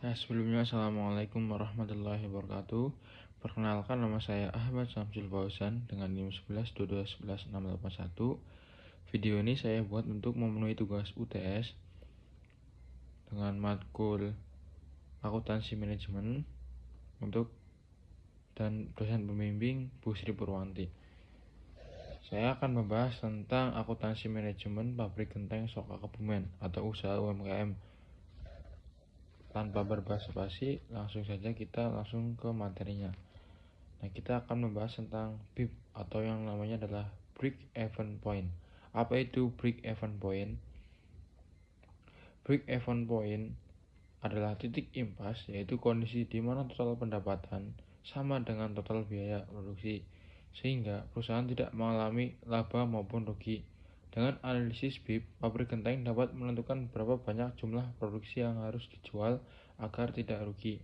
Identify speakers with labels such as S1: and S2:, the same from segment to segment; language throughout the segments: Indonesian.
S1: Sebelumnya Assalamualaikum warahmatullahi wabarakatuh. Perkenalkan, nama saya Ahmad Samsul Fauzan dengan NIM 1122116881. Video ini saya buat untuk memenuhi tugas UTS dengan matkul akuntansi manajemen dan dosen pembimbing Bu Sri Purwanti. Saya akan membahas tentang akuntansi manajemen pabrik genteng Soka Kebumen atau usaha UMKM. Tanpa berbasa-basi, langsung saja kita ke materinya. Nah, kita akan membahas tentang BIP atau yang namanya adalah Break Even Point. Apa itu Break Even Point? Break Even Point adalah titik impas, yaitu kondisi di mana total pendapatan sama dengan total biaya produksi, sehingga perusahaan tidak mengalami laba maupun rugi. Dengan analisis BIP, pabrik genteng dapat menentukan berapa banyak jumlah produksi yang harus dijual agar tidak rugi.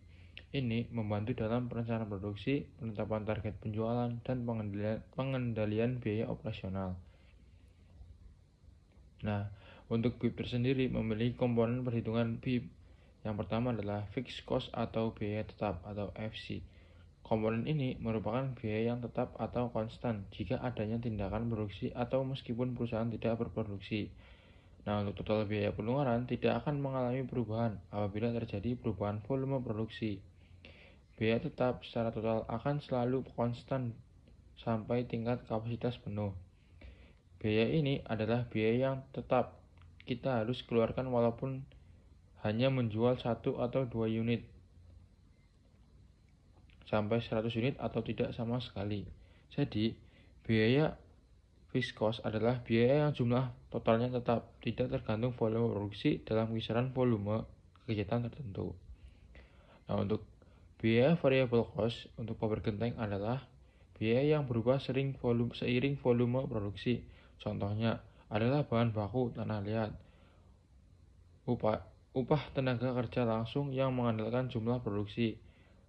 S1: Ini membantu dalam perencanaan produksi, penetapan target penjualan, dan pengendalian biaya operasional. Nah, untuk BIP tersendiri memiliki komponen perhitungan BIP. Yang pertama adalah fixed cost atau biaya tetap atau FC. Komponen ini merupakan biaya yang tetap atau konstan jika adanya tindakan produksi atau meskipun perusahaan tidak berproduksi. Nah, untuk total biaya pengeluaran tidak akan mengalami perubahan apabila terjadi perubahan volume produksi. Biaya tetap secara total akan selalu konstan sampai tingkat kapasitas penuh. Biaya ini adalah biaya yang tetap kita harus keluarkan walaupun hanya menjual 1 atau 2 unit sampai 100 unit atau tidak sama sekali. Jadi, biaya fixed cost adalah biaya yang jumlah totalnya tetap, tidak tergantung volume produksi dalam kisaran volume kegiatan tertentu. Nah, untuk biaya variable cost untuk pabrik genteng adalah biaya yang berubah seiring volume produksi. Contohnya adalah bahan baku tanah liat, upah tenaga kerja langsung yang mengandalkan jumlah produksi,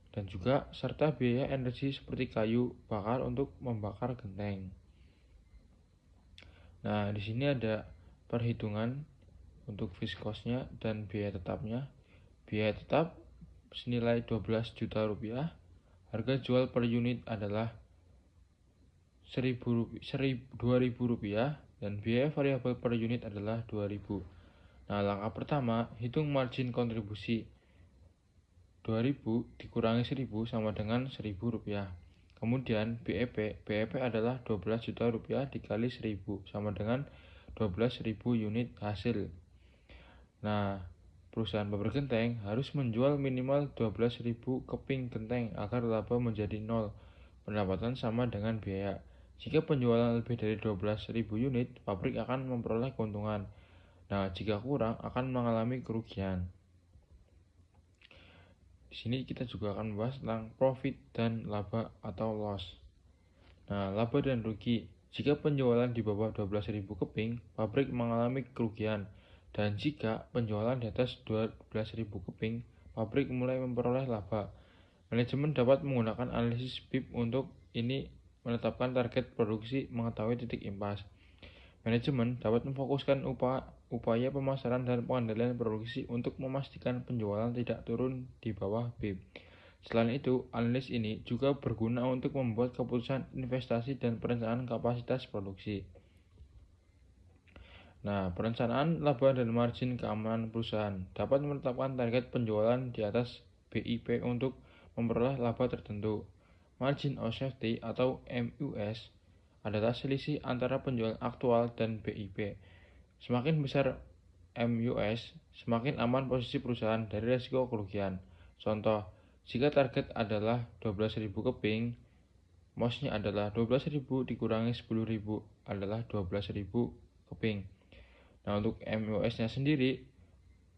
S1: dan juga serta biaya energi seperti kayu bakar untuk membakar genteng. Nah, di sini ada perhitungan untuk fixed cost-nya dan biaya tetapnya. Biaya tetap senilai 12 juta rupiah. Harga jual per unit adalah 2.000 rupiah dan biaya variabel per unit adalah 2.000. Nah, langkah pertama, hitung margin kontribusi. 2.000 dikurangi 1.000 sama dengan 1.000 rupiah. Kemudian BEP adalah 12 juta rupiah dikali 1.000 sama dengan 12.000 unit hasil. Nah, perusahaan pabrik genteng harus menjual minimal 12.000 keping genteng agar laba menjadi 0. Pendapatan sama dengan biaya. Jika penjualan lebih dari 12.000 unit, pabrik akan memperoleh keuntungan. Nah, jika kurang akan mengalami kerugian. Di sini kita juga akan membahas tentang profit dan laba atau loss. Nah, laba dan rugi. Jika penjualan di bawah 12.000 keping, pabrik mengalami kerugian. Dan jika penjualan di atas 12.000 keping, pabrik mulai memperoleh laba. Manajemen dapat menggunakan analisis BIP untuk ini menetapkan target produksi, mengetahui titik impas. Manajemen dapat memfokuskan upaya pemasaran dan pengendalian produksi untuk memastikan penjualan tidak turun di bawah BIP. Selain itu, analis ini juga berguna untuk membuat keputusan investasi dan perencanaan kapasitas produksi. Nah, perencanaan laba dan margin keamanan perusahaan dapat menetapkan target penjualan di atas BIP untuk memperoleh laba tertentu. Margin of safety atau MUS adalah selisih antara penjualan aktual dan BIP. Semakin besar MUS, semakin aman posisi perusahaan dari risiko kerugian. Contoh, jika target adalah 12.000 keping, MOS-nya adalah 12.000 dikurangi 10.000 adalah 12.000 keping. Nah, untuk MUS-nya sendiri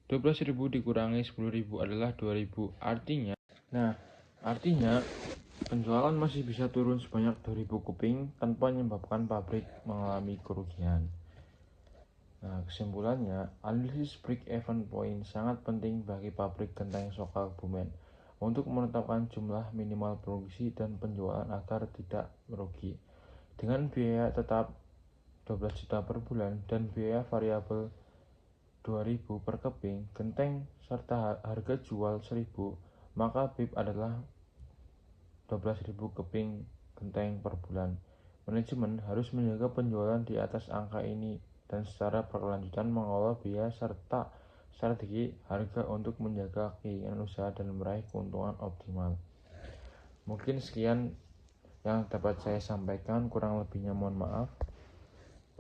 S1: 12.000 dikurangi 10.000 adalah 2.000. Artinya penjualan masih bisa turun sebanyak 2.000 keping tanpa menyebabkan pabrik mengalami kerugian. Nah, kesimpulannya, analisis break-even point sangat penting bagi pabrik genteng Soka Kebumen untuk menetapkan jumlah minimal produksi dan penjualan agar tidak merugi. Dengan biaya tetap 12 juta per bulan dan biaya variabel 2.000 per keping genteng serta harga jual 1.000, maka BIP adalah 12.000 keping genteng per bulan. Manajemen harus menjaga penjualan di atas angka ini dan secara berkelanjutan mengelola biaya serta strategi harga untuk menjaga keinginan usaha dan meraih keuntungan optimal. Mungkin sekian yang dapat saya sampaikan, kurang lebihnya mohon maaf.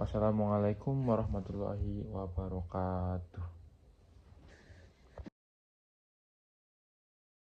S1: Wassalamualaikum warahmatullahi wabarakatuh.